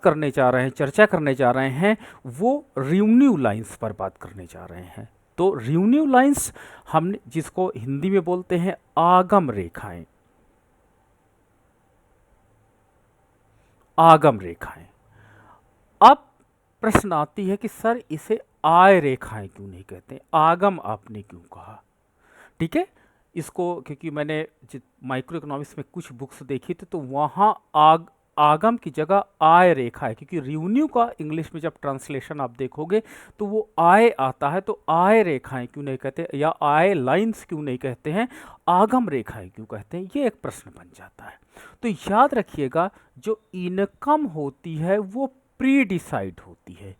करने जा रहे हैं, चर्चा करने जा रहे हैं, वो रेवेन्यू लाइंस पर बात करने जा रहे हैं। तो रेवेन्यू लाइंस हमने जिसको हिंदी में बोलते हैं आगम रेखाएं, आगम रेखाएं। अब प्रश्न आती है कि सर इसे आय रेखाएं क्यों नहीं कहते, आगम आपने क्यों कहा? ठीक है, इसको क्योंकि मैंने माइक्रो इकोनॉमिक्स में कुछ बुक्स देखी थी तो वहाँ आगम की जगह आय रेखा है, क्योंकि रेवेन्यू का इंग्लिश में जब ट्रांसलेशन आप देखोगे तो वो आय आता है, तो आय रेखाएं क्यों नहीं कहते या आय लाइंस क्यों नहीं कहते हैं, आगम रेखाएं क्यों कहते हैं, ये एक प्रश्न बन जाता है। तो याद रखिएगा, जो इनकम होती है वो प्री डिसाइड होती है।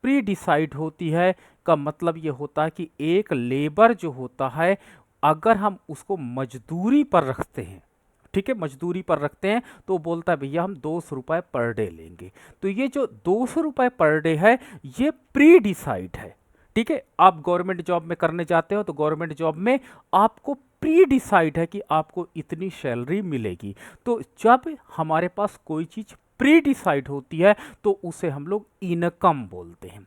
प्री डिसाइड होती है का मतलब ये होता है कि एक लेबर जो होता है, अगर हम उसको मजदूरी पर रखते हैं, ठीक है, मजदूरी पर रखते हैं तो बोलता है भैया हम 200 रुपये पर डे लेंगे। तो ये जो 200 रुपये पर डे है ये प्री डिसाइड है। ठीक है, आप गवर्नमेंट जॉब में करने जाते हो तो गवर्नमेंट जॉब में आपको प्री डिसाइड है कि आपको इतनी सैलरी मिलेगी। तो जब हमारे पास कोई चीज प्री डिसाइड होती है तो उसे हम लोग इनकम बोलते हैं।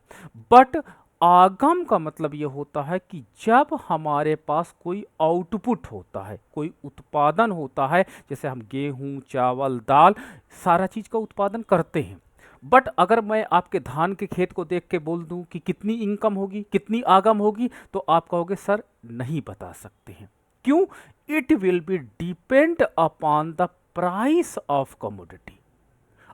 बट आगम का मतलब यह होता है कि जब हमारे पास कोई आउटपुट होता है, कोई उत्पादन होता है, जैसे हम गेहूं, चावल, दाल, सारा चीज का उत्पादन करते हैं। बट अगर मैं आपके धान के खेत को देख के बोल दूं कि कितनी इनकम होगी, कितनी आगम होगी, तो आप कहोगे सर नहीं बता सकते हैं। क्यों? It will be depend upon the price of commodity.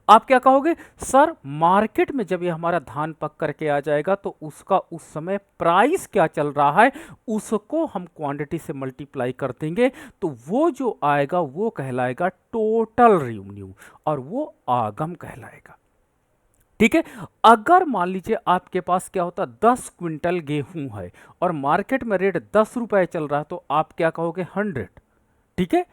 आप क्या कहोगे, सर मार्केट में जब ये हमारा धान पक करके आ जाएगा तो उसका उस समय प्राइस क्या चल रहा है उसको हम क्वांटिटी से मल्टीप्लाई कर देंगे, तो वो जो आएगा वो कहलाएगा टोटल रेवेन्यू और वो आगम कहलाएगा। ठीक है, अगर मान लीजिए आपके पास क्या होता 10 क्विंटल गेहूं है और मार्केट में रेट 10 रुपए चल रहा है तो आप क्या कहोगे 100। ठीक है,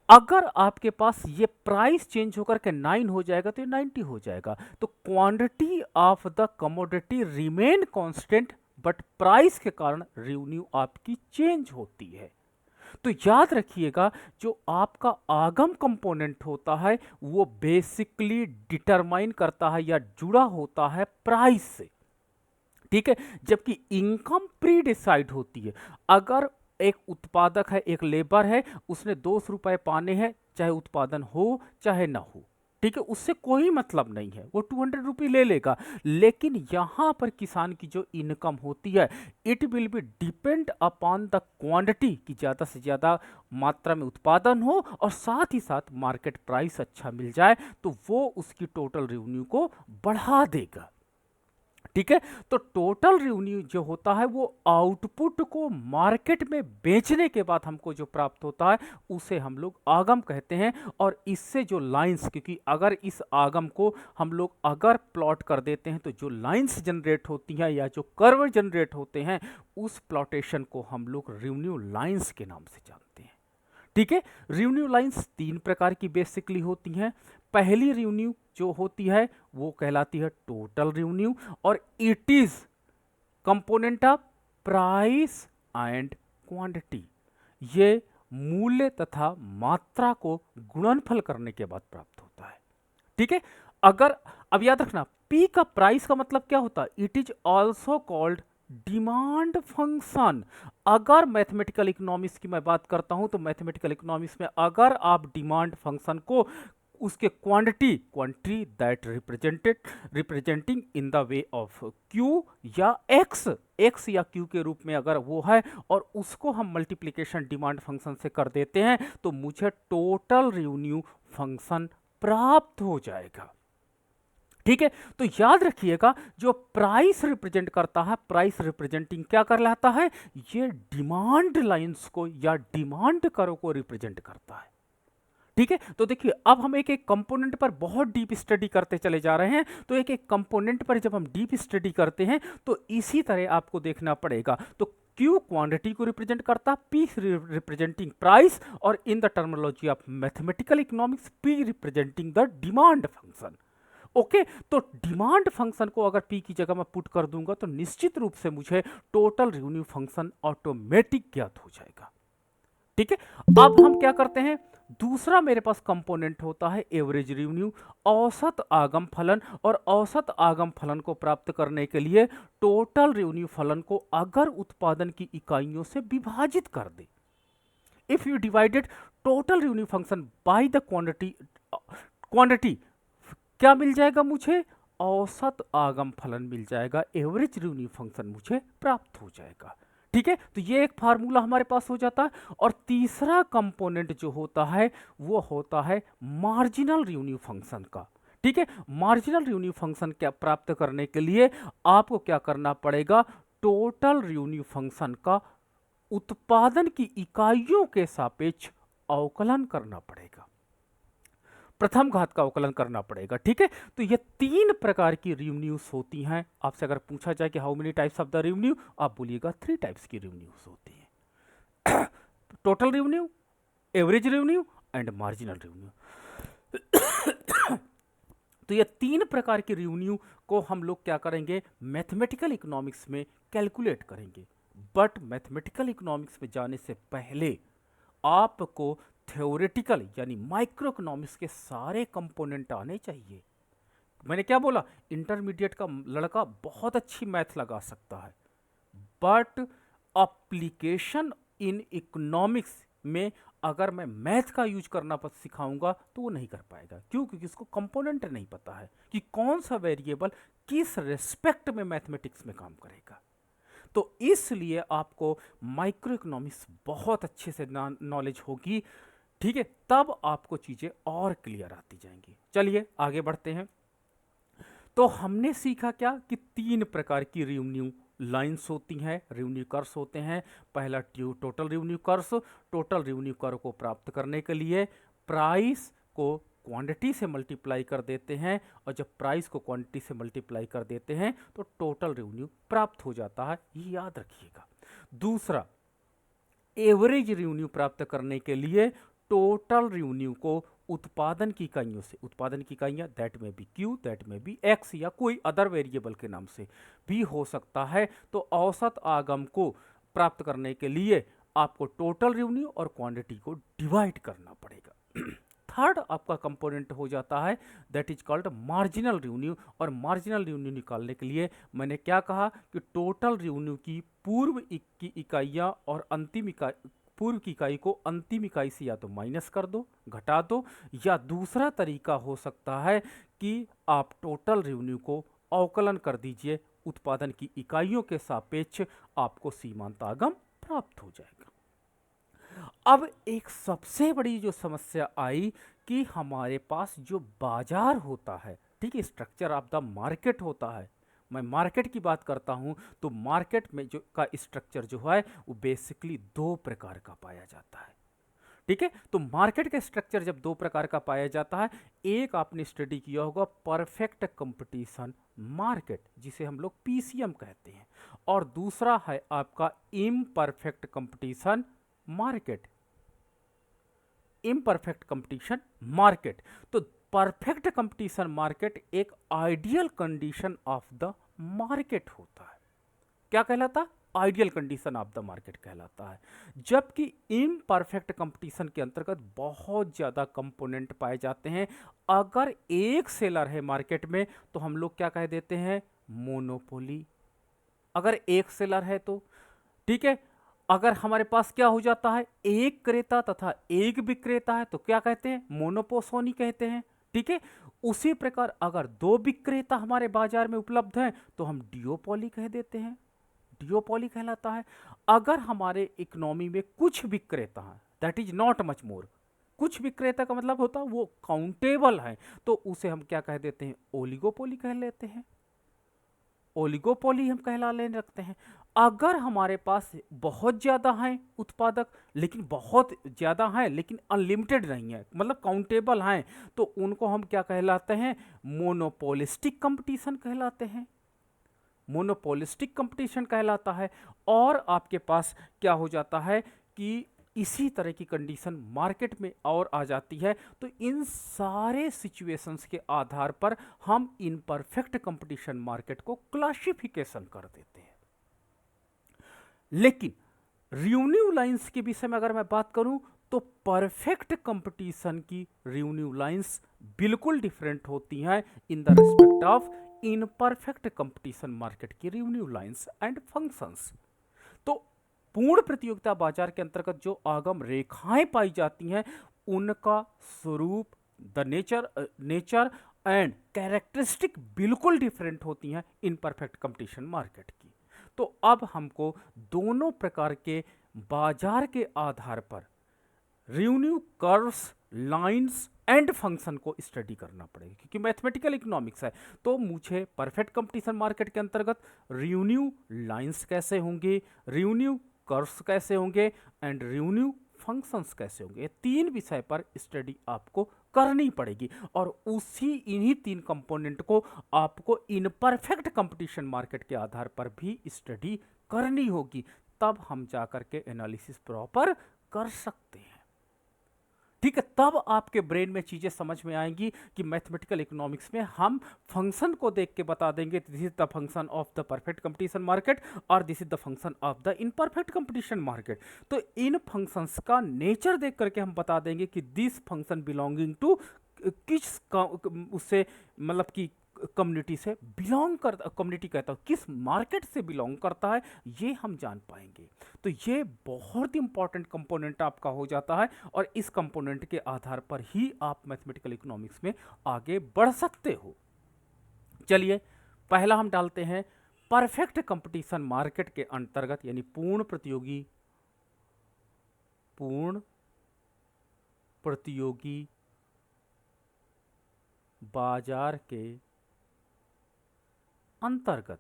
अगर आपके पास ये प्राइस चेंज होकर के 9 हो जाएगा तो ये 90 हो जाएगा। तो quantity of the commodity remain constant but price के कारण रेवेन्यू आपकी चेंज होती है। तो याद रखिएगा, जो आपका आगम कंपोनेंट होता है वो बेसिकली डिटरमाइन करता है या जुड़ा होता है प्राइस से। ठीक है, जबकि इनकम प्री डिसाइड होती है। अगर एक उत्पादक है, एक लेबर है, उसने 200 रुपए पाने हैं, चाहे उत्पादन हो चाहे ना हो, ठीक है, उससे कोई मतलब नहीं है, वो 200 रुपये ले लेगा। लेकिन यहां पर किसान की जो इनकम होती है it will be depend upon the quantity, कि ज्यादा से ज्यादा मात्रा में उत्पादन हो और साथ ही साथ मार्केट प्राइस अच्छा मिल जाए, तो वो उसकी टोटल रेवेन्यू को बढ़ा देगा। ठीक है, तो टोटल रेवेन्यू जो होता है वो आउटपुट को मार्केट में बेचने के बाद हमको जो प्राप्त होता है उसे हम लोग आगम कहते हैं। और इससे जो लाइंस, क्योंकि अगर इस आगम को हम लोग अगर प्लॉट कर देते हैं तो जो लाइंस जनरेट होती हैं या जो कर्व जनरेट होते हैं उस प्लॉटेशन को हम लोग रेवेन्यू लाइंस के नाम से जानते हैं। ठीक है, रेवेन्यू लाइंस 3 प्रकार की बेसिकली होती हैं। पहली रेवेन्यू जो होती है वो कहलाती है टोटल रेवेन्यू और it is component of price and quantity. ये मूल्य तथा मात्रा को गुणनफल करने के बाद प्राप्त होता है। ठीक है, अगर अब याद रखना पी का प्राइस का मतलब क्या होता है, it is also called demand function. अगर मैथमेटिकल इकोनॉमिक्स की मैं बात करता हूं तो मैथमेटिकल इकोनॉमिक्स में अगर आप डिमांड फंक्शन को उसके quantity that representing in the way of Q या एक्स या क्यू के रूप में अगर वो है और उसको हम मल्टीप्लिकेशन डिमांड फंक्शन से कर देते हैं तो मुझे टोटल रेवेन्यू फंक्शन प्राप्त हो जाएगा। ठीक है, तो याद रखिएगा जो प्राइस रिप्रेजेंट करता है, प्राइस रिप्रेजेंटिंग क्या कर लाता है, ये डिमांड लाइंस को या डिमांड कर्व को रिप्रेजेंट करता है। ठीक है, तो देखिए अब हम एक एक कंपोनेंट पर बहुत डीप स्टडी करते चले जा रहे हैं। तो एक एक कंपोनेंट पर जब हम डीप स्टडी करते हैं तो इसी तरह आपको देखना पड़ेगा। तो क्यू क्वांटिटी को रिप्रेजेंट करता है, पी रिप्रेजेंटिंग प्राइस, और in the terminology of mathematical economics P representing the demand function. Okay, तो डिमांड फंक्शन को अगर पी की जगह मैं पुट कर दूंगा तो निश्चित रूप से मुझे टोटल रेवेन्यू फंक्शन ऑटोमेटिक ज्ञात हो जाएगा। ठीक है। अब हम क्या करते हैं, दूसरा मेरे पास कंपोनेंट होता है एवरेज रेवेन्यू, औसत आगम फलन। और औसत आगम फलन को प्राप्त करने के लिए टोटल रेवेन्यू फलन को अगर उत्पादन की इकाइयों से विभाजित कर दे, if you divided total revenue function by the quantity, क्या मिल जाएगा मुझे, औसत आगम फलन मिल जाएगा, एवरेज रेवेन्यू फंक्शन मुझे प्राप्त हो जाएगा। ठीक है, तो ये एक फार्मूला हमारे पास हो जाता है। और तीसरा कंपोनेंट जो होता है वो होता है मार्जिनल रेवेन्यू फंक्शन का। ठीक है, मार्जिनल रेवेन्यू फंक्शन क्या प्राप्त करने के लिए आपको क्या करना पड़ेगा, टोटल रेवेन्यू फंक्शन का उत्पादन की इकाइयों के सापेक्ष अवकलन करना पड़ेगा, प्रथम घात का अवकलन करना पड़ेगा। ठीक है, तो ये तीन प्रकार की रेवेन्यूज होती हैं। आपसे अगर पूछा जाए कि how many types of the revenue, आप बोलिएगा 3 टाइप्स की रेवेन्यूज होती हैं, total revenue, average revenue and marginal revenue. तो ये तीन प्रकार की रेवेन्यू को हम लोग क्या करेंगे, मैथमेटिकल इकोनॉमिक्स में कैलकुलेट करेंगे। बट मैथमेटिकल इकोनॉमिक्स में जाने से पहले आपको थ्योरेटिकल यानी माइक्रो इकोनॉमिक्स के सारे कंपोनेंट आने चाहिए। मैंने क्या बोला, इंटरमीडिएट का लड़का बहुत अच्छी मैथ लगा सकता है, बट एप्लीकेशन इन इकोनॉमिक्स में अगर मैं मैथ का यूज करना सिखाऊंगा तो वो नहीं कर पाएगा। क्यों? क्योंकि उसको कंपोनेंट नहीं पता है कि कौन सा वेरिएबल किस रेस्पेक्ट में मैथमेटिक्स में काम करेगा। तो इसलिए आपको माइक्रो इकोनॉमिक्स बहुत अच्छे से नॉलेज होगी। ठीक है, तब आपको चीजें और क्लियर आती जाएंगी। चलिए आगे बढ़ते हैं। तो हमने सीखा क्या कि तीन प्रकार की रेवेन्यू लाइंस होती हैं, रेवेन्यू कर्व्स होते हैं। पहला total revenue curves, total revenue curve को प्राप्त करने के लिए प्राइस को क्वांटिटी से मल्टीप्लाई कर देते हैं, और जब प्राइस को क्वांटिटी से मल्टीप्लाई कर देते हैं तो टोटल रेवेन्यू प्राप्त हो जाता है, ये याद रखिएगा। दूसरा, एवरेज रेवेन्यू प्राप्त करने के लिए टोटल रेवेन्यू को उत्पादन की इकाइयों से, उत्पादन की इकाइयां दैट में बी क्यू, दैट में बी एक्स, या कोई अदर वेरिएबल के नाम से भी हो सकता है। तो औसत आगम को प्राप्त करने के लिए आपको टोटल रेवेन्यू और क्वांटिटी को डिवाइड करना पड़ेगा। थर्ड आपका कंपोनेंट हो जाता है that is called marginal revenue. और मार्जिनल रेवेन्यू निकालने के लिए मैंने क्या कहा कि टोटल रेवेन्यू की पूर्व की इकाइयां और अंतिम इकाई, पूर्व की इकाई को अंतिम इकाई से या तो माइनस कर दो, घटा दो, या दूसरा तरीका हो सकता है कि आप टोटल रेवेन्यू को अवकलन कर दीजिए, उत्पादन की इकाइयों के सापेक्ष आपको सीमांत आगम प्राप्त हो जाएगा। अब एक सबसे बड़ी जो समस्या आई कि हमारे पास जो बाजार होता है, ठीक है, स्ट्रक्चर ऑफ द मार्केट होता है। मैं मार्केट की बात करता हूं तो मार्केट में जो का स्ट्रक्चर जो है वो बेसिकली दो प्रकार का पाया जाता है। ठीक है, तो मार्केट का स्ट्रक्चर जब दो प्रकार का पाया जाता है, एक आपने स्टडी किया होगा परफेक्ट कंपटीशन मार्केट, जिसे हम लोग पीसीएम कहते हैं, और दूसरा है आपका imperfect competition market, imperfect competition market. तो परफेक्ट कंपटीशन मार्केट एक ideal condition of the market होता है। क्या कहलाता है? Ideal condition of the market कहलाता है। जबकि इम्परफेक्ट कंपटीशन के अंतर्गत बहुत ज्यादा कंपोनेंट पाए जाते हैं। अगर एक सेलर है मार्केट में तो हम लोग क्या कह देते हैं? मोनोपोली। अगर एक सेलर है तो ठीक है। अगर हमारे पास क्या हो जाता है, एक क्रेता तथा एक विक्रेता है तो क्या कहते हैं? मोनोपोसोनी कहते हैं। ठीक है, उसी प्रकार अगर दो विक्रेता हमारे बाजार में उपलब्ध हैं तो हम डियोपोली कह देते हैं, डियोपोली कहलाता है। अगर हमारे इकोनॉमी में कुछ विक्रेता हैं, that is not much more, कुछ विक्रेता का मतलब होता है वो काउंटेबल है, तो उसे हम क्या कह देते हैं? ओलिगोपोली कह लेते हैं, ओलिगोपोली हम कहला लेने रखते हैं। अगर हमारे पास बहुत ज़्यादा हैं उत्पादक, लेकिन बहुत ज़्यादा हैं लेकिन अनलिमिटेड नहीं है, मतलब काउंटेबल हैं, तो उनको हम क्या कहलाते हैं? मोनोपोलिस्टिक कंपटीशन कहलाते हैं, मोनोपोलिस्टिक कंपटीशन कहलाता है। और आपके पास क्या हो जाता है कि इसी तरह की कंडीशन मार्केट में और आ जाती है। तो इन सारे सिचुएशंस के आधार पर हम इनपरफेक्ट कंपटीशन मार्केट को क्लासिफिकेशन कर देते हैं। लेकिन रेवेन्यू लाइंस के विषय में अगर मैं बात करूं तो परफेक्ट कंपटीशन की रेवेन्यू लाइंस बिल्कुल डिफरेंट होती हैं in the respect of in perfect competition market की रेवेन्यू लाइंस एंड फंक्शंस। तो पूर्ण प्रतियोगिता बाजार के अंतर्गत जो आगम रेखाएं पाई जाती हैं उनका स्वरूप, द नेचर एंड कैरेक्टरिस्टिक बिल्कुल डिफरेंट होती हैं इन परफेक्ट कंपटीशन मार्केट की। तो अब हमको दोनों प्रकार के बाजार के आधार पर revenue curves, lines and function को स्टडी करना पड़ेगा, क्योंकि मैथमेटिकल इकोनॉमिक्स है। तो मुझे परफेक्ट कंपटीशन मार्केट के अंतर्गत रेवेन्यू लाइंस कैसे होंगे, रेवेन्यू कर्व्स कैसे होंगे एंड रेवेन्यू फंक्शंस कैसे होंगे, ये तीन विषय पर स्टडी आपको करनी पड़ेगी। और इन्हीं तीन कंपोनेंट को आपको इन परफेक्ट कंपटीशन मार्केट के आधार पर भी स्टडी करनी होगी, तब हम जाकर के एनालिसिस प्रॉपर कर सकते हैं। ठीक है, तब आपके ब्रेन में चीजें समझ में आएंगी कि मैथमेटिकल इकोनॉमिक्स में हम फंक्शन को देख के बता देंगे this is the function of the perfect competition market और this is the function of the imperfect competition market. तो इन फंक्शंस का नेचर देख करके हम बता देंगे कि दिस फंक्शन बिलोंगिंग टू किस उससे मतलब कि कम्युनिटी से बिलोंग करता, कम्युनिटी कहता हूँ किस मार्केट से बिलोंग करता है, ये हम जान पाएंगे। तो ये बहुत इंपॉर्टेंट कंपोनेंट आपका हो जाता है और इस कंपोनेंट के आधार पर ही आप मैथमेटिकल इकोनॉमिक्स में आगे बढ़ सकते हो। चलिए पहला हम डालते हैं परफेक्ट कंपटीशन मार्केट के अंतर्गत, यानी पूर्ण प्रतियोगी बाजार के अंतर्गत,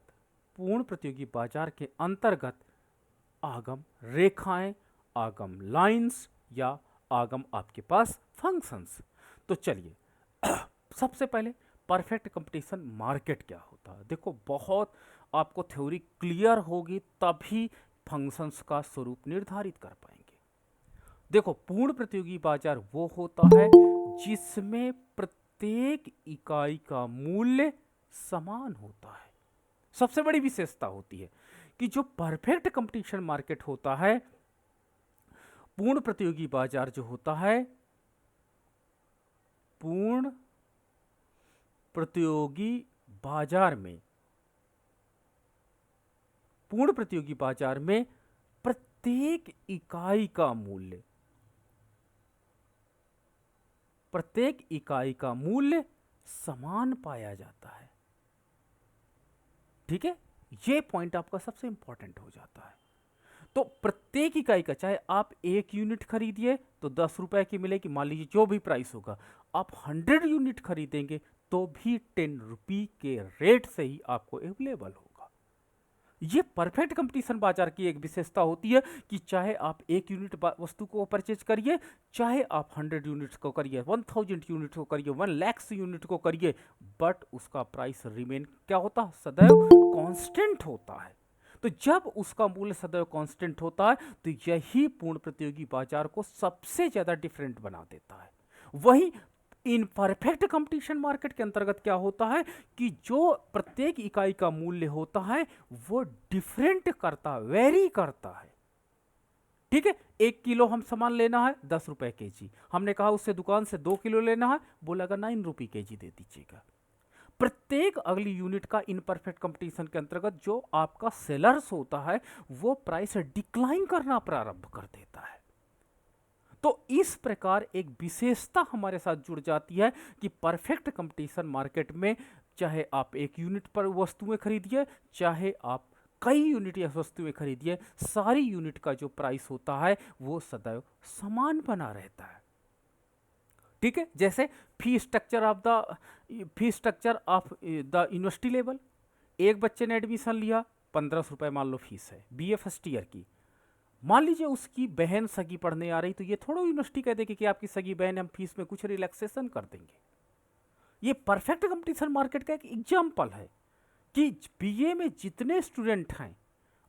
पूर्ण प्रतियोगी बाजार के अंतर्गत आगम रेखाएं, आगम लाइंस या आगम आपके पास फंक्शंस। तो चलिए सबसे पहले परफेक्ट कंपटीशन मार्केट क्या होता है। देखो बहुत आपको थ्योरी क्लियर होगी तभी फंक्शंस का स्वरूप निर्धारित कर पाएंगे। देखो पूर्ण प्रतियोगी बाजार वो होता है जिसमें प्रत्येक इकाई का मूल्य समान होता है। सबसे बड़ी विशेषता होती है कि जो परफेक्ट कंपटीशन मार्केट होता है, पूर्ण प्रतियोगी बाजार जो होता है, पूर्ण प्रतियोगी बाजार में प्रत्येक इकाई का मूल्य समान पाया जाता है। ठीक है, ये पॉइंट आपका सबसे इंपॉर्टेंट हो जाता है। तो प्रत्येक इकाई का, चाहे आप 1 यूनिट खरीदिए तो 10 रुपए की मिलेगी, मान लीजिए जो भी प्राइस होगा। आप 100 यूनिट खरीदेंगे तो भी 10 रुपये के रेट से ही आपको अवेलेबल होगा। ये परफेक्ट कंपटीशन बाजार की एक विशेषता होती है कि चाहे आप 1 यूनिट वस्तु को परचेज करिए, चाहे आप 100 यूनिट्स को करिए, 1000 यूनिट को करिए, 1 लाख यूनिट को करिए, बट उसका प्राइस रिमेन क्या होता है, सदैव कांस्टेंट होता है। तो जब उसका मूल्य सदैव कांस्टेंट होता है तो यही पूर्ण प्रतियोगी बाजार को सबसे ज्यादा डिफरेंट बना देता है। वही इन परफेक्ट कंपटीशन मार्केट के अंतर्गत क्या होता है कि जो प्रत्येक इकाई का मूल्य होता है वो डिफरेंट करता, वेरी करता है। ठीक है, 1 किलो हम सामान लेना है 10 रुपए केजी, हमने कहा उससे दुकान से 2 किलो लेना है, बोलेगा 9 रुपये केजी दे दीजिएगा। प्रत्येक अगली यूनिट का इन परफेक्ट कंपटीशन के अंतर्गत जो आपका सेलर्स होता है वो प्राइस डिक्लाइन करना प्रारंभ कर देता है। तो इस प्रकार एक विशेषता हमारे साथ जुड़ जाती है कि परफेक्ट कंपटीशन मार्केट में चाहे आप 1 यूनिट पर वस्तुएं खरीदिए, चाहे आप कई यूनिट या वस्तुएं खरीदिए, सारी यूनिट का जो प्राइस होता है वो सदैव समान बना रहता है। ठीक है, जैसे fee structure of the university level, एक बच्चे ने एडमिशन लिया, 1500 रुपए मान लो फीस है बीए फर्स्ट ईयर की। मान लीजिए उसकी बहन सगी पढ़ने आ रही, तो ये थोड़ा यूनिवर्सिटी कह देगी कि आपकी सगी बहन हम फीस में कुछ रिलैक्सेशन कर देंगे। ये परफेक्ट कंपटीशन मार्केट का एक एग्जाम्पल है कि बीए में जितने स्टूडेंट हैं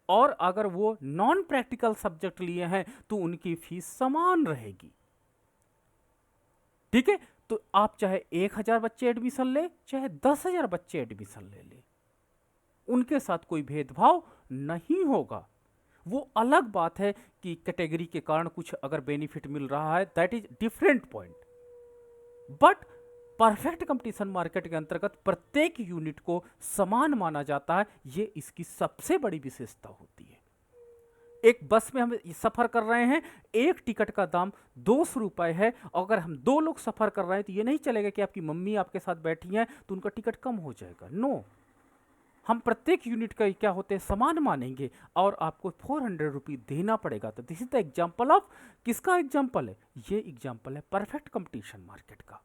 और अगर वो नॉन प्रैक्टिकल सब्जेक्ट लिए हैं तो उनकी फीस समान रहेगी। ठीक है, तो आप चाहे 1000 बच्चे एडमिशन ले, चाहे 10,000 बच्चे एडमिशन ले, उनके साथ कोई भेदभाव नहीं होगा। वो अलग बात है कि कैटेगरी के कारण कुछ अगर बेनिफिट मिल रहा है, that is different point. But perfect competition market के अंतर्गत प्रत्येक यूनिट को समान माना जाता है, ये इसकी सबसे बड़ी विशेषता होती है। एक बस में हम सफर कर रहे हैं, एक टिकट का दाम 200 रुपए है, और अगर हम 2 लोग सफर कर रहे हैं तो ये नहीं चलेगा कि आपकी मम्मी आपके साथ बैठी हैं तो उनका टिकट कम हो जाएगा। नो, हम प्रत्येक यूनिट का क्या होते हैं, समान मानेंगे, और आपको 400 रुपये देना पड़ेगा। तो this is the example of, किसका एग्जाम्पल है, ये एग्जाम्पल है परफेक्ट कंपटीशन मार्केट का।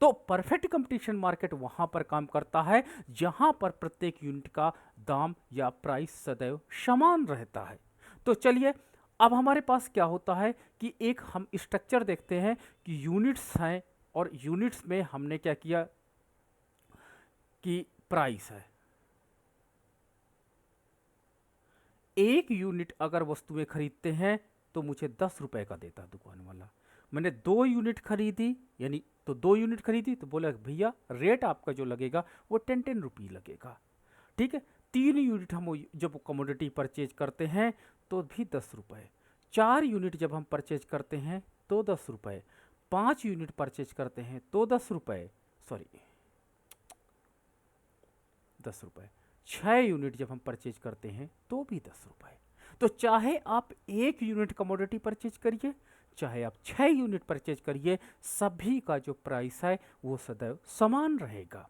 तो परफेक्ट कंपटीशन मार्केट वहां पर काम करता है जहां पर प्रत्येक यूनिट का दाम या प्राइस सदैव समान रहता है। तो चलिए, अब हमारे पास क्या होता है कि एक हम स्ट्रक्चर देखते हैं कि यूनिट्स हैं, और यूनिट्स में हमने क्या किया कि प्राइस है। एक यूनिट अगर वस्तुएं खरीदते हैं तो मुझे 10 रुपए का देता दुकान वाला। मैंने 2 यूनिट खरीदी, यानी तो 2 यूनिट खरीदी तो बोला भैया रेट आपका जो लगेगा वो 10 रुपये लगेगा। ठीक है, 3 यूनिट हम जब कमोडिटी परचेज करते हैं तो भी 10 रुपए, 4 यूनिट जब हम परचेज करते हैं तो 10 रुपए, 5 यूनिट परचेज करते हैं तो 10 रुपए, सॉरी 10 रुपए, 6 यूनिट जब हम परचेज करते हैं तो भी 10 रुपए। तो चाहे आप 1 यूनिट कमोडिटी परचेज करिए, चाहे आप 6 यूनिट परचेज करिए, सभी का जो प्राइस है वो सदैव समान रहेगा।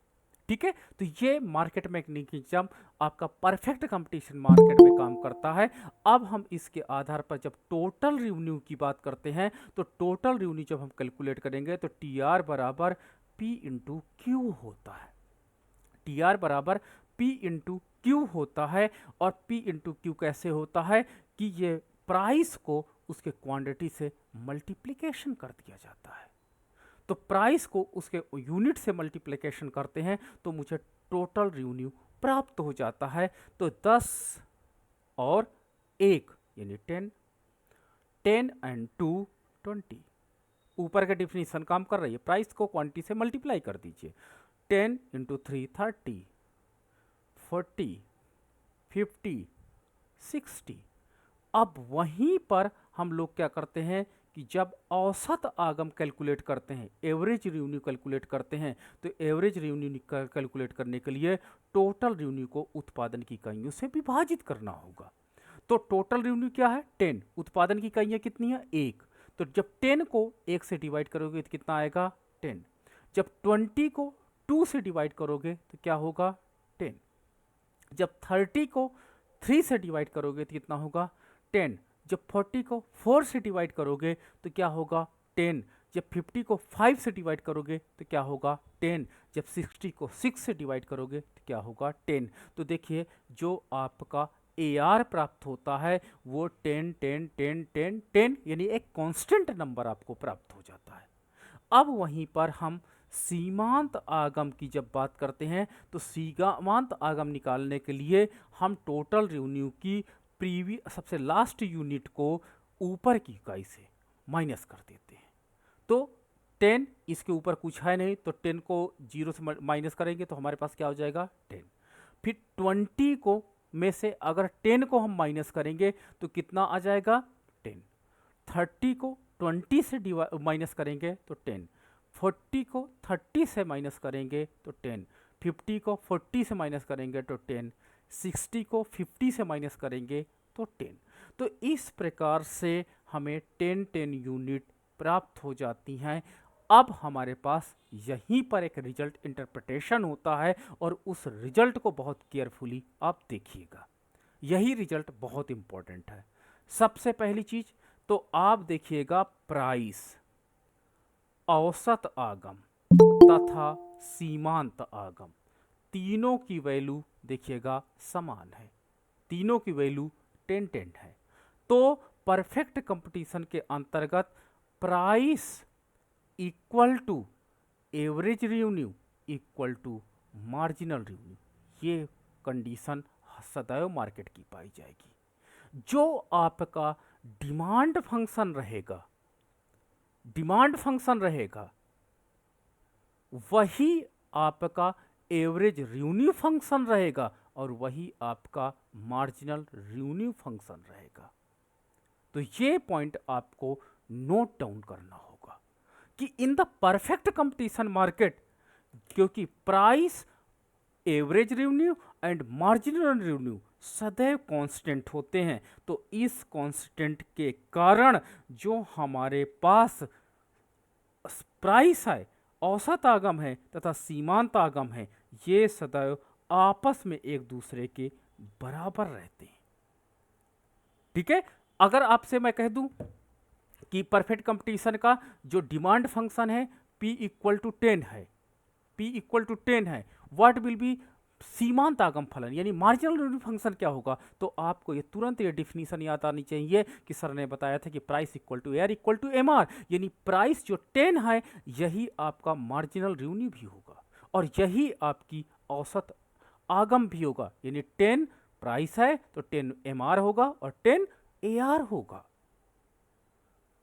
ठीक है, तो ये मार्केट मैकेनिज्म आपका परफेक्ट कंपटीशन मार्केट में काम करता है। अब हम इसके आधार पर जब टोटल रेवेन्यू की बात करते हैं, तो टोटल रेवेन्यू जब हम कैलकुलेट करेंगे तो टी आर बराबर पी इंटू क्यू होता है। टी आर बराबर पी इंटू क्यू होता है, और पी इंटू क्यू कैसे होता है कि ये प्राइस को उसके क्वांटिटी से मल्टीप्लिकेशन कर दिया जाता है। तो प्राइस को उसके यूनिट से मल्टीप्लिकेशन करते हैं तो मुझे टोटल रेवेन्यू प्राप्त हो जाता है। तो 10 और 1 यानी 10, 10 एंड 2 20। ऊपर का डिफिनीशन काम कर रही है, प्राइस को क्वांटिटी से मल्टीप्लाई कर दीजिए। 10 इंटू 3 30, 40, 50, 60। अब वहीं पर हम लोग क्या करते हैं कि जब औसत आगम कैलकुलेट करते हैं, एवरेज रेवेन्यू कैलकुलेट करते हैं, तो एवरेज रेवेन्यू कैलकुलेट करने के लिए टोटल रेवेन्यू को उत्पादन की इकाइयों से विभाजित करना होगा। तो टोटल रेवेन्यू क्या है 10, उत्पादन की इकाइयां कितनी है 1। तो जब 10 को 1 से डिवाइड करोगे तो कितना आएगा 10। जब 20 को 2 से डिवाइड करोगे तो क्या होगा 10। जब 30 को 3 से डिवाइड करोगे तो कितना होगा 10। जब 40 को 4 से डिवाइड करोगे तो क्या होगा 10। जब 50 को 5 से डिवाइड करोगे तो क्या होगा 10। जब 60 को 6 से डिवाइड करोगे तो क्या होगा 10। तो देखिए जो आपका AR प्राप्त होता है वो 10 10 10 10 10 यानी एक कांस्टेंट नंबर आपको प्राप्त हो जाता है। अब वहीं पर हम सीमांत आगम की जब बात करते हैं तो सीमांत आगम निकालने के लिए हम टोटल रेवेन्यू की सबसे लास्ट यूनिट को ऊपर की इकाई से माइनस कर देते हैं। तो 10, इसके ऊपर कुछ है नहीं, तो 10 को 0 से माइनस करेंगे तो हमारे पास क्या हो जाएगा 10। फिर 20 को में से अगर 10 को हम माइनस करेंगे तो कितना आ जाएगा 10। 30 को 20 से माइनस करेंगे तो 10। 40 को 30 से माइनस करेंगे तो 10। 50 को 40 से माइनस करेंगे तो 10। 60 को 50 से माइनस करेंगे तो 10। तो इस प्रकार से हमें 10 यूनिट प्राप्त हो जाती हैं। अब हमारे पास यहीं पर एक रिजल्ट इंटरप्रिटेशन होता है, और उस रिजल्ट को बहुत केयरफुली आप देखिएगा। यही रिजल्ट बहुत इंपॉर्टेंट है। सबसे पहली चीज तो आप देखिएगा प्राइस, औसत आगम तथा सीमांत आगम, तीनों की वैल्यू देखिएगा समान है, तीनों की वैल्यू 10 10 है। तो परफेक्ट कंपटीशन के अंतर्गत price equal to average revenue equal to marginal revenue, ये कंडीशन सदैव मार्केट की पाई जाएगी। जो आपका डिमांड फंक्शन रहेगा, डिमांड फंक्शन रहेगा, वही आपका एवरेज रेवेन्यू फंक्शन रहेगा, और वही आपका मार्जिनल रेवेन्यू फंक्शन रहेगा। तो ये पॉइंट आपको नोट डाउन करना होगा कि in the perfect competition market, क्योंकि price, average revenue and marginal revenue सदैव कांस्टेंट होते हैं, तो इस कांस्टेंट के कारण जो हमारे पास प्राइस है, औसत आगम है तथा सीमांत आगम है, ये सदैव आपस में एक दूसरे के बराबर रहते हैं। ठीक है, अगर आपसे मैं कह दूं कि परफेक्ट कंपटीशन का जो डिमांड फंक्शन है P इक्वल टू 10 है, P इक्वल टू 10 है, व्हाट विल बी सीमांत आगम फलन यानी मार्जिनल रेवेन्यू फंक्शन क्या होगा? तो आपको ये तुरंत ये डिफिनीशन याद आनी चाहिए कि सर ने बताया था कि price equal to AR equal to MR, यानी प्राइस जो 10 है यही आपका मार्जिनल रेवेन्यू भी होगा और यही आपकी औसत आगम भी होगा, यानी 10 प्राइस है तो 10 MR होगा और 10 AR होगा।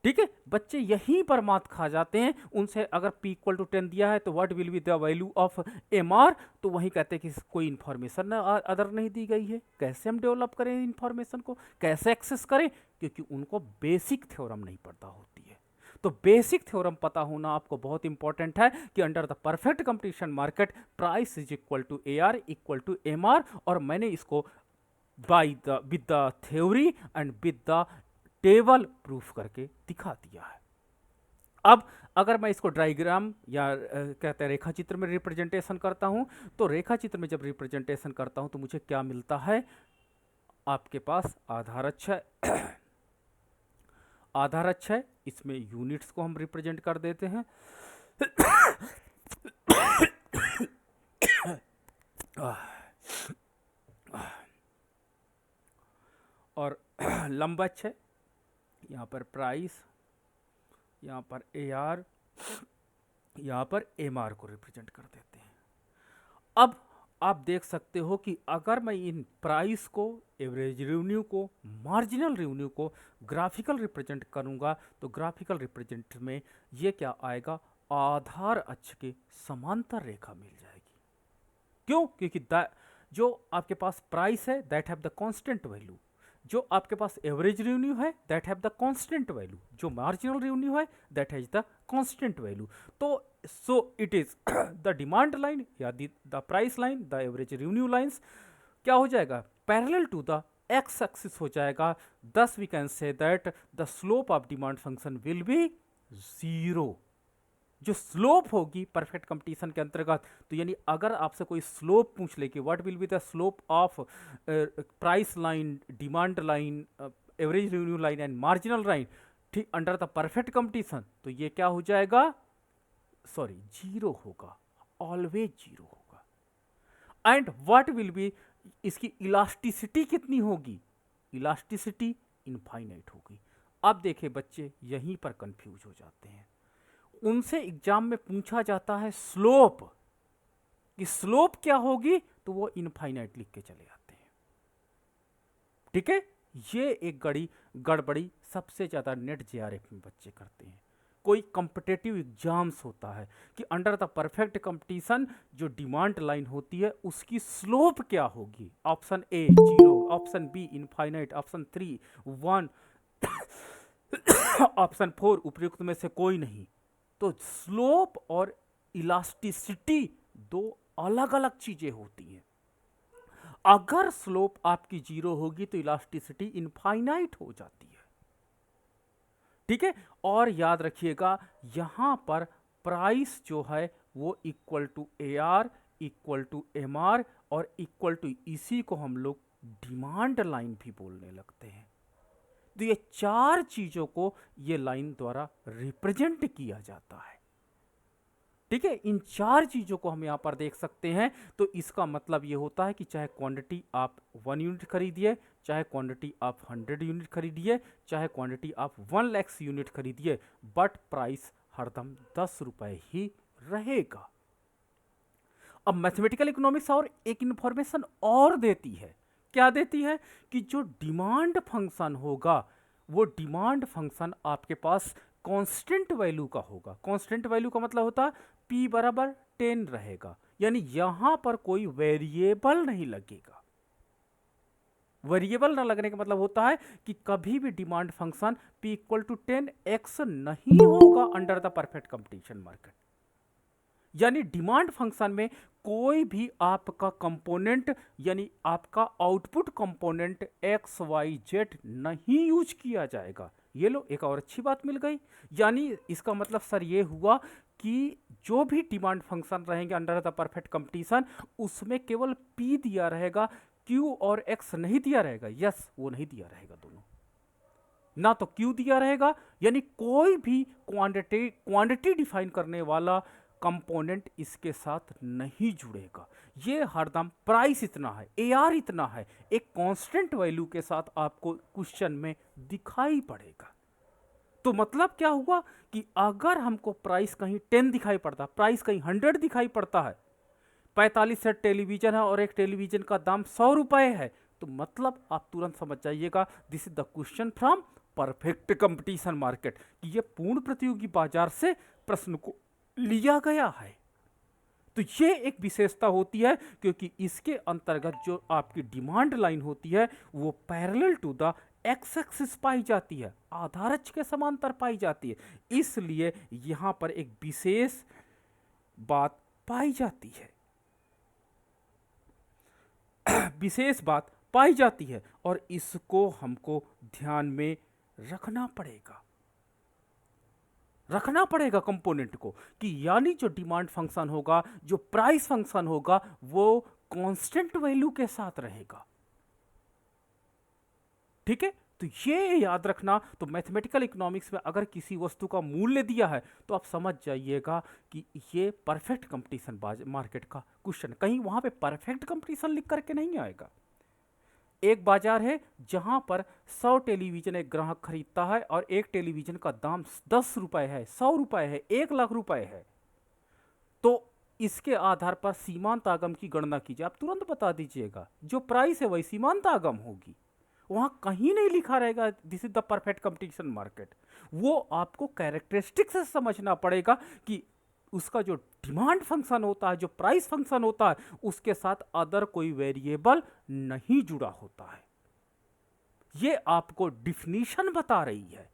ठीक है, बच्चे यहीं पर मात खा जाते हैं। उनसे अगर P इक्वल टू 10 दिया है तो what will be the value of MR, तो वहीं कहते हैं कि कोई इंफॉर्मेशन अदर नहीं दी गई है। कैसे हम डेवलप करें इंफॉर्मेशन को, कैसे एक्सेस करें? क्योंकि उनको बेसिक थ्योरम नहीं पता होती है। तो बेसिक थ्योरम पता होना आपको बहुत इंपॉर्टेंट है कि under the perfect competition market price is equal to AR equal to MR, और मैंने इसको with the theory and with the table proof करके दिखा दिया है। अब अगर मैं इसको डायग्राम या कहते हैं रेखा चित्र में रिप्रेजेंटेशन करता हूं, तो रेखा चित्र में जब रिप्रेजेंटेशन करता हूं तो मुझे क्या मिलता है? आपके पास आधार अक्ष है आधार अक्ष है, इसमें यूनिट्स को हम रिप्रेजेंट कर देते हैं और लंब अक्ष है, यहाँ पर प्राइस, यहाँ पर AR, यहाँ पर MR को रिप्रेजेंट कर देते हैं। अब आप देख सकते हो कि अगर मैं इन प्राइस को, एवरेज रेवेन्यू को, मार्जिनल रेवेन्यू को ग्राफिकल रिप्रेजेंट करूंगा तो ग्राफिकल रिप्रेजेंट में ये क्या आएगा? आधार अक्ष के समांतर रेखा मिल जाएगी। क्यों? क्योंकि जो आपके पास प्राइस है that have the constant value, जो आपके पास एवरेज रेवेन्यू है that have the constant value, जो मार्जिनल रेवेन्यू है that has the constant value. तो so it is the demand line या the price line, the average revenue lines क्या हो जाएगा? Parallel to the X axis हो जाएगा। Thus we can say that the slope of demand function will be 0। जो slope होगी perfect competition के अंतर्गत, तो यानी अगर आपसे कोई स्लोप पूछ ले कि what will be the slope of price line, demand line, average revenue line and marginal line, ठीक, अंडर द परफेक्ट कंपटीशन, तो ये क्या हो जाएगा? सॉरी, 0 होगा, ऑलवेज 0 होगा। एंड व्हाट विल बी, इसकी इलास्टिसिटी कितनी होगी? इलास्टिसिटी इनफाइनाइट होगी। अब देखिए बच्चे यहीं पर कंफ्यूज हो जाते हैं। उनसे एग्जाम में पूछा जाता है स्लोप, कि स्लोप क्या होगी, तो वो इनफाइनाइट लिख के चले आते हैं। ठीक है, ये एक गड़बड़ी सबसे ज्यादा नेट JRF में बच्चे करते हैं। कोई कॉम्पिटेटिव एग्जाम्स होता है कि अंडर द परफेक्ट कंपटीशन जो डिमांड लाइन होती है उसकी स्लोप क्या होगी? Option A 0, option B infinite, option 3 1, option 4 उपयुक्त में से कोई नहीं। तो स्लोप और इलास्टिसिटी दो अलग अलग चीजें होती हैं। अगर स्लोप आपकी 0 होगी तो इलास्टिसिटी इनफाइनाइट हो जाती है। ठीक है, और याद रखिएगा यहां पर प्राइस जो है वो equal to AR equal to MR और इक्वल टू, इसी को हम लोग डिमांड लाइन भी बोलने लगते हैं। तो ये चार चीजों को ये लाइन द्वारा रिप्रेजेंट किया जाता है। ठीक है, इन चार चीजों को हम यहां पर देख सकते हैं। तो इसका मतलब ये होता है कि चाहे क्वांटिटी आप 1 यूनिट खरीदिए, चाहे क्वांटिटी आप 100 यूनिट खरीदिए, चाहे क्वांटिटी आप 1 लाख यूनिट खरीदिए, बट प्राइस हरदम 10 रुपए ही रहेगा। अब मैथमेटिकल इकोनॉमिक्स और एक इंफॉर्मेशन और देती है। क्या देती है? कि जो डिमांड फंक्शन होगा वो डिमांड फंक्शन आपके पास कांस्टेंट वैल्यू का होगा। कांस्टेंट वैल्यू का मतलब होता है P बराबर 10 रहेगा, यानी यहां पर कोई वेरिएबल नहीं लगेगा। वेरिएबल ना लगने का मतलब होता है कि कभी भी demand function P equal to 10x नहीं होगा under the perfect competition market. यानी डिमांड फंक्शन में कोई भी आपका कंपोनेंट यानी आपका output component X Y Z नहीं यूज किया जाएगा। ये लो एक और अच्छी बात मिल गई। यानी इसका मतलब सर ये हुआ कि जो भी डिमांड फंक्शन रहेंगे अंडर द परफेक्ट कंपटीशन उसमें केवल पी दिया रहेगा, क्यू और एक्स नहीं दिया रहेगा। यस, वो नहीं दिया रहेगा दोनों, ना तो क्यू दिया रहेगा, यानी कोई भी क्वांटिटी डिफाइन करने वाला कंपोनेंट इसके साथ नहीं जुड़ेगा। ये हरदम प्राइस इतना है, एआर इतना है, एक कांस्टेंट वैल्यू के साथ आपको क्वेश्चन में दिखाई पड़ेगा। तो मतलब क्या हुआ कि अगर हमको प्राइस कहीं 10 दिखाई पड़ता, प्राइस कहीं 100 दिखाई पड़ता है, 45 सेट टेलीविजन है और एक टेलीविजन का दाम 100 रुपए है, तो मतलब आप तुरंत समझ जाइएगा this is the question from perfect competition market, कि ये पूर्ण प्रतियोगी बाजार से प्रश्न को लिया गया है। तो ये एक विशेषता होती है क्योंकि इसके अंतर्गत जो आपकी डिमांड लाइन होती है वो parallel to the X axis पाई जाती है, आधार अक्ष के समांतर पाई जाती है। इसलिए यहां पर एक विशेष बात पाई जाती है, विशेष बात पाई जाती है और इसको हमको ध्यान में रखना पड़ेगा कंपोनेंट को, कि यानी जो डिमांड फंक्शन होगा, जो प्राइस फंक्शन होगा, वो कांस्टेंट वैल्यू के साथ रहेगा। ठीक है, तो ये याद रखना। तो मैथमेटिकल इकोनॉमिक्स में अगर किसी वस्तु का मूल्य दिया है तो आप समझ जाइएगा कि ये परफेक्ट कंपटीशन मार्केट का क्वेश्चन, कहीं वहां पे परफेक्ट कंपटीशन लिख करके नहीं आएगा। एक बाजार है जहां पर 100 टेलीविजन एक ग्राहक खरीदता है और एक टेलीविजन का दाम 10 रुपए है, 100 रुपए है, 1 लाख रुपए है, तो इसके आधार पर सीमांत आगम की गणना कीजिए। आप तुरंत बता दीजिएगा जो प्राइस है वही सीमांत आगम होगी, वहां कहीं नहीं लिखा रहेगा this is the perfect competition market. वो आपको कैरेक्टरिस्टिक से समझना पड़ेगा कि उसका जो डिमांड फंक्शन होता है, जो प्राइस फंक्शन होता है, उसके साथ अदर कोई वेरिएबल नहीं जुड़ा होता है। ये आपको डिफिनीशन बता रही है।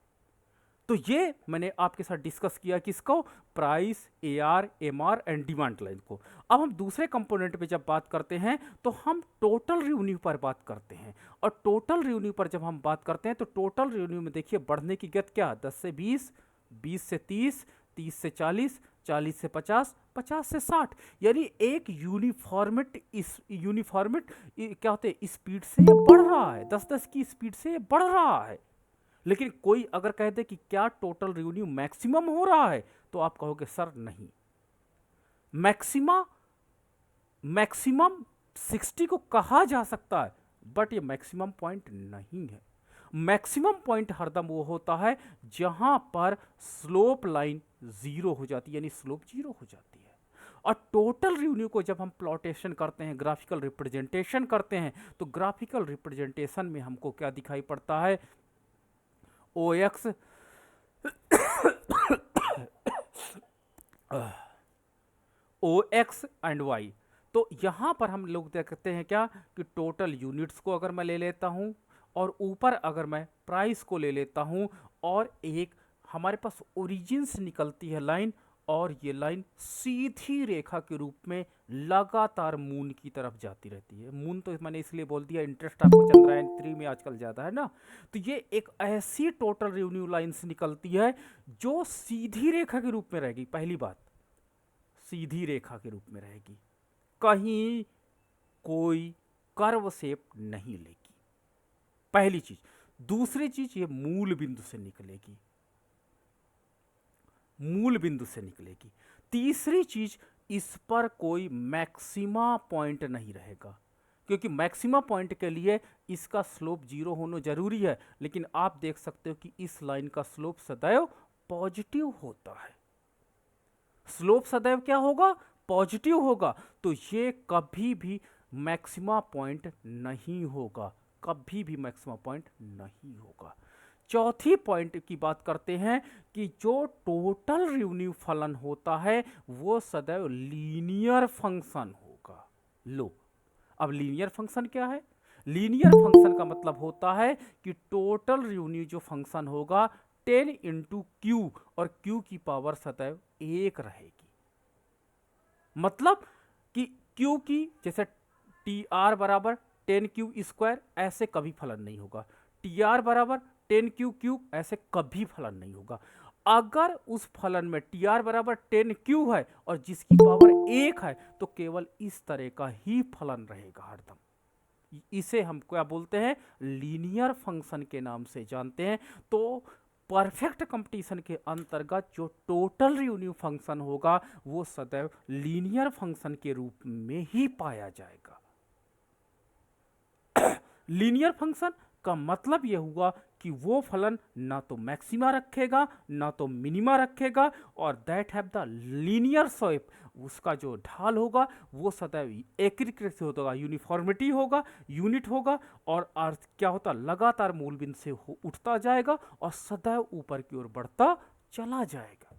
तो ये मैंने आपके साथ डिस्कस किया किसको, price, AR, MR and demand line को। अब हम दूसरे कंपोनेंट पे जब बात करते हैं तो हम टोटल रेवेन्यू पर बात करते हैं। और टोटल रेवेन्यू पर जब हम बात करते हैं तो टोटल रेवेन्यू में देखिए बढ़ने की गति क्या, 10 से 20, 20 से 30, 30 से 40, 40 से 50, 50 से 60, यानी एक यूनिफॉर्मिट क्या होते हैं स्पीड से ये बढ़ रहा है, 10-10 की स्पीड से ये बढ़ रहा है। लेकिन कोई अगर कह दे कि क्या टोटल रेवेन्यू मैक्सिमम हो रहा है तो आप कहोगे सर नहीं, मैक्सिमम 60 को कहा जा सकता है बट ये मैक्सिमम पॉइंट नहीं है। मैक्सिमम पॉइंट हरदम वो होता है जहां पर स्लोप लाइन जीरो हो जाती है, यानी स्लोप जीरो हो जाती है। और टोटल रेवेन्यू को जब हम प्लॉटेशन करते हैं, ग्राफिकल रिप्रेजेंटेशन करते हैं, तो ग्राफिकल रिप्रेजेंटेशन में हमको क्या दिखाई पड़ता है, O X O X and Y. तो यहां पर हम लोग देखते हैं क्या कि टोटल यूनिट्स को अगर मैं ले लेता हूं और ऊपर अगर मैं प्राइस को ले लेता हूं और एक हमारे पास ओरिजिन से निकलती है लाइन और ये लाइन सीधी रेखा के रूप में लगातार मून की तरफ जाती रहती है। मून तो मैंने इसलिए बोल दिया, इंटरेस्ट आपको चंद्रयान 3 में आजकल ज़्यादा है ना। तो ये एक ऐसी टोटल रेवेन्यू लाइन से निकलती है जो सीधी रेखा के रूप में रहेगी। पहली बात, सीधी रेखा के रूप में रहेगी, कहीं कोई कर्व शेप नहीं लेगी, पहली चीज। दूसरी चीज, ये मूल बिंदु से निकलेगी, मूल बिंदु से निकलेगी। तीसरी चीज, इस पर कोई मैक्सिमा पॉइंट नहीं रहेगा, क्योंकि मैक्सिमा पॉइंट के लिए इसका स्लोप जीरो होना जरूरी है। लेकिन आप देख सकते हो कि इस लाइन का स्लोप सदैव पॉजिटिव होता है। स्लोप सदैव क्या होगा, पॉजिटिव होगा। तो ये कभी भी मैक्सिमा पॉइंट नहीं होगा, कभी भी मैक्सिमा पॉइंट नहीं होगा। चौथी पॉइंट की बात करते हैं कि जो टोटल रेवेन्यू फलन होता है वो सदैव लीनियर फंक्शन होगा। लो, अब लीनियर फंक्शन क्या है, लीनियर फंक्शन का मतलब होता है कि टोटल रेवेन्यू जो फंक्शन होगा 10 इंटू क्यू, और क्यू की पावर सदैव 1 रहेगी। मतलब कि क्यू की जैसे टी आर बराबर 10 क्यू स्क्वायर, ऐसे कभी फलन नहीं होगा। टी आर बराबर 10 क्यू क्यूब, ऐसे कभी फलन नहीं होगा। अगर उस फलन में टी आर बराबर 10 क्यू है और जिसकी पावर 1 है, तो केवल इस तरह का ही फलन रहेगा हरदम। इसे हम क्या बोलते हैं? लीनियर फंक्शन के नाम से जानते हैं। तो परफेक्ट कंपटीशन के अंतर्गत जो टोटल रेवेन्यू फंक्शन होगा वो सदैव लीनियर फंक्शन के रूप में ही पाया जाएगा। लीनियर फंक्शन का मतलब यह हुआ कि वो फलन ना तो मैक्सिमा रखेगा ना तो मिनिमा रखेगा, और that have the linear shape, उसका जो ढाल होगा वो सदैव एकीकृत होगा, यूनिफॉर्मिटी होगा, यूनिट होगा, और अर्थ क्या होता, लगातार मूलबिंदु से उठता जाएगा और सदैव ऊपर की ओर बढ़ता चला जाएगा।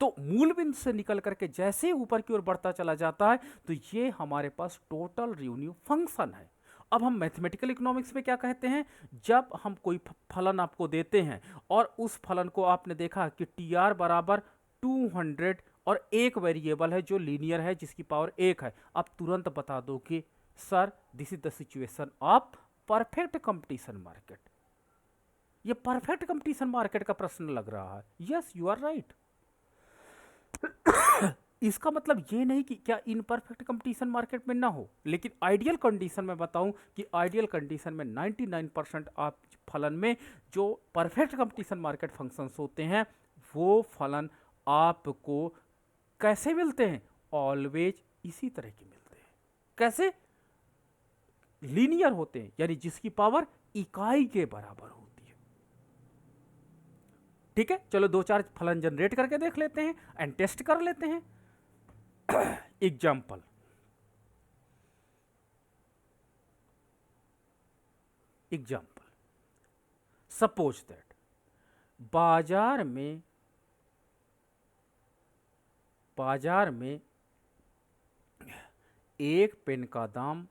तो मूल बिंदु से निकल करके जैसे ऊपर की ओर बढ़ता चला जाता है, तो ये हमारे पास टोटल रेवेन्यू फंक्शन है। अब हम मैथमेटिकल इकोनॉमिक्स में क्या कहते हैं? जब हम कोई फलन आपको देते हैं और उस फलन को आपने देखा कि टी आर बराबर 200 और एक वेरिएबल है जो लीनियर है जिसकी पावर 1 है, आप तुरंत बता दो कि sir this is the situation of perfect competition market. ये परफेक्ट कंपटीशन मार्केट का प्रश्न लग रहा है। Yes, you are right. इसका मतलब ये नहीं कि क्या इनपरफेक्ट कंपटीशन मार्केट में ना हो, लेकिन आइडियल कंडीशन में बताऊं कि आइडियल कंडीशन में 99% आप फलन में जो परफेक्ट कंपटीशन मार्केट फंक्शंस होते हैं वो फलन आपको कैसे मिलते हैं? ऑलवेज इसी तरह के मिलते हैं। कैसे? लीनियर होते हैं, यानी जिसकी पावर इकाई के बराबर होती है। ठीक है, चलो 2-4 फलन जनरेट करके देख लेते हैं एंड टेस्ट कर लेते हैं। एग्जाम्पल, सपोज दैट बाजार में एक पेन का दाम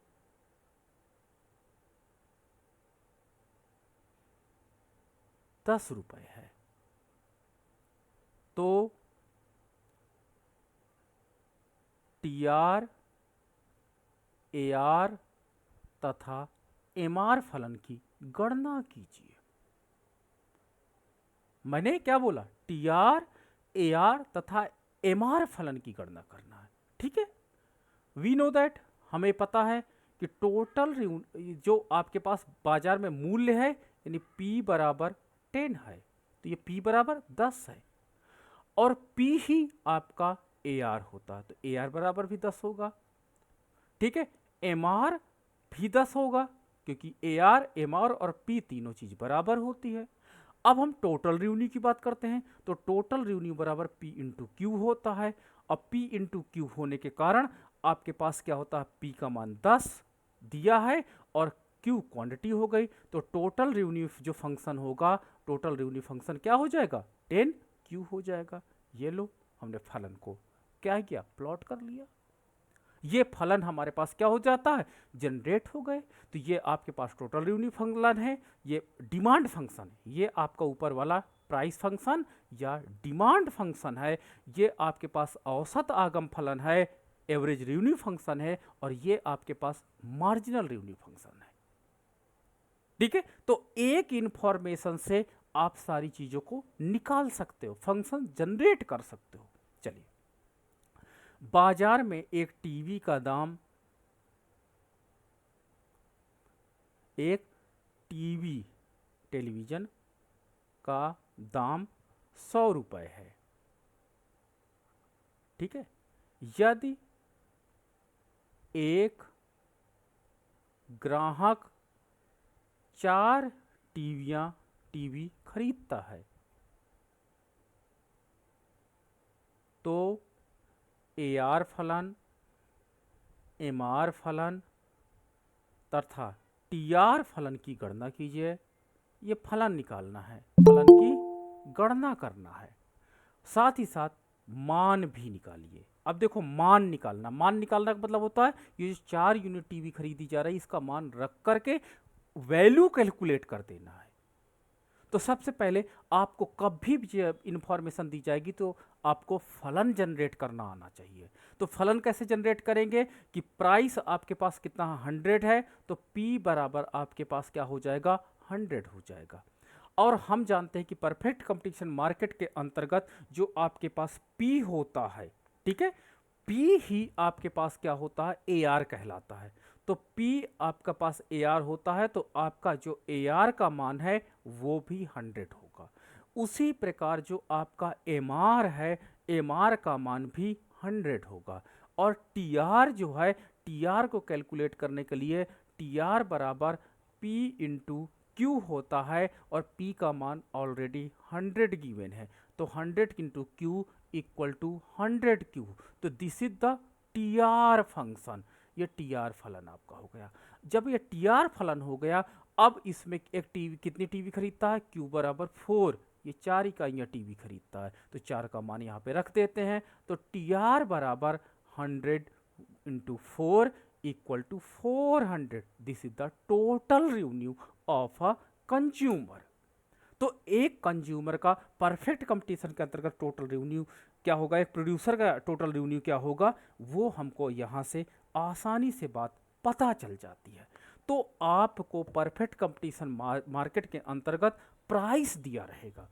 10 रुपए है, तो टी आर, ए आर तथा एम आर फलन की गणना कीजिए। मैंने क्या बोला? टी आर, ए आर तथा एम आर फलन की गणना करना है। ठीक है, वी नो दैट, हमें पता है कि टोटल जो आपके पास बाजार में मूल्य है यानी P बराबर 10 है, तो ये P बराबर 10 है, और P ही आपका AR होता है, तो AR बराबर भी 10 होगा। ठीक है, MR भी 10 होगा क्योंकि AR, MR और P तीनों चीज बराबर होती है। अब हम टोटल रेवेन्यू की बात करते हैं, तो टोटल रेवेन्यू बराबर P इंटू क्यू होता है। अब P इंटू क्यू होने के कारण आपके पास क्या होता है? P का मान 10 दिया है और Q क्वांटिटी हो गई, तो टोटल रेवेन्यू जो फंक्शन होगा, टोटल रेवेन्यू फंक्शन क्या हो जाएगा? 10Q हो जाएगा। ये लो, हमने फलन को क्या किया? प्लॉट कर लिया। ये फलन हमारे पास क्या हो जाता है? जनरेट हो गए। तो ये आपके पास टोटल रेवेन्यू फंक्शन है, ये डिमांड फंक्शन है, ये आपका ऊपर वाला प्राइस फंक्शन या डिमांड फंक्शन है, ये आपके पास औसत आगम फलन है, एवरेज रेवेन्यू फंक्शन है, और ये आपके पास मार्जिनल रेवेन्यू फंक्शन है। ठीक है, तो एक इंफॉर्मेशन से आप सारी चीजों को निकाल सकते हो, फंक्शन जनरेट कर सकते हो। चलिए, बाजार में एक टीवी का दाम, एक टेलीविजन का दाम 100 रुपए है। ठीक है, यदि एक ग्राहक 4 टीवी खरीदता है, तो AR फलन, MR फलन तथा TR फलन की गणना कीजिए। ये फलन निकालना है, फलन की गणना करना है, साथ ही साथ मान भी निकालिए। अब देखो मान निकालना, मान निकालना का मतलब होता है ये जो 4 यूनिट टीवी खरीदी जा रही है इसका मान रख करके वैल्यू कैलकुलेट कर देना है। तो सबसे पहले आपको कभी भी इंफॉर्मेशन दी जाएगी तो आपको फलन जनरेट करना आना चाहिए। तो फलन कैसे जनरेट करेंगे कि प्राइस आपके पास कितना 100 है तो P बराबर आपके पास क्या हो जाएगा 100 हो जाएगा। और हम जानते हैं कि परफेक्ट कंपटीशन मार्केट के अंतर्गत जो आपके पास P होता है, ठीक है, P ही आपके पास क्या होता है AR कहलाता है। तो P आपका पास AR होता है तो आपका जो AR का मान है वो भी 100 होगा। उसी प्रकार जो आपका MR है, MR का मान भी 100 होगा। और TR जो है, TR को कैलकुलेट करने के लिए TR बराबर P इंटू Q होता है और P का मान ऑलरेडी 100 गिवन है। तो 100 into Q equal to 100Q। तो this is the TR function. ये TR फलन आपका हो गया। जब ये TR फलन हो गया, अब इसमें एक टीवी कितनी टीवी खरीदता है Q बराबर 4, ये 4 इकाइयाँ टीवी खरीदता है तो 4 का मान यहाँ पे रख देते हैं। तो TR बराबर 100 into 4 equal to 400। This is the total revenue of a consumer. तो एक कंज्यूमर का परफेक्ट कंपटीशन के अंतर्गत टोटल रेवेन्यू क्या होगा, एक प्रोड्यूसर का टोटल रेवेन्यू क्या होगा, वो हमको यहाँ से आसानी से बात पता चल जाती है। तो आपको परफेक्ट कंपटीशन मार्केट के अंतर्गत प्राइस दिया रहेगा,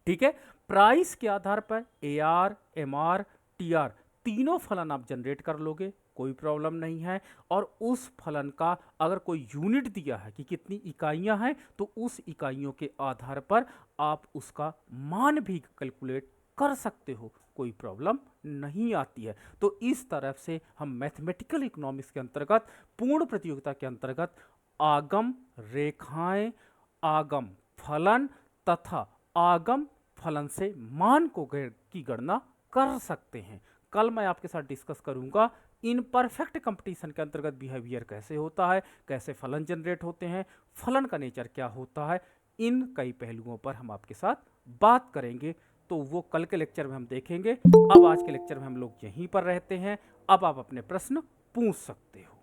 ठीक है। प्राइस के आधार पर AR, MR, TR तीनों फलन आप जनरेट कर लोगे, कोई प्रॉब्लम नहीं है। और उस फलन का अगर कोई यूनिट दिया है कि कितनी इकाइयां हैं तो उस इकाइयों के आधार पर आप उसका मान भी कैलकुलेट कर सकते हो, कोई प्रॉब्लम नहीं आती है। तो इस तरफ से हम मैथमेटिकल इकोनॉमिक्स के अंतर्गत पूर्ण प्रतियोगिता के अंतर्गत आगम रेखाएं, आगम फलन तथा आगम फलन से मान को की गणना कर सकते हैं। कल मैं आपके साथ डिस्कस करूंगा इन परफेक्ट कंपटीशन के अंतर्गत बिहेवियर कैसे होता है, कैसे फलन जनरेट होते हैं, फलन का नेचर क्या होता है, इन कई पहलुओं पर हम आपके साथ बात करेंगे। तो वो कल के लेक्चर में हम देखेंगे। अब आज के लेक्चर में हम लोग यहीं पर रहते हैं। अब आप अपने प्रश्न पूछ सकते हो।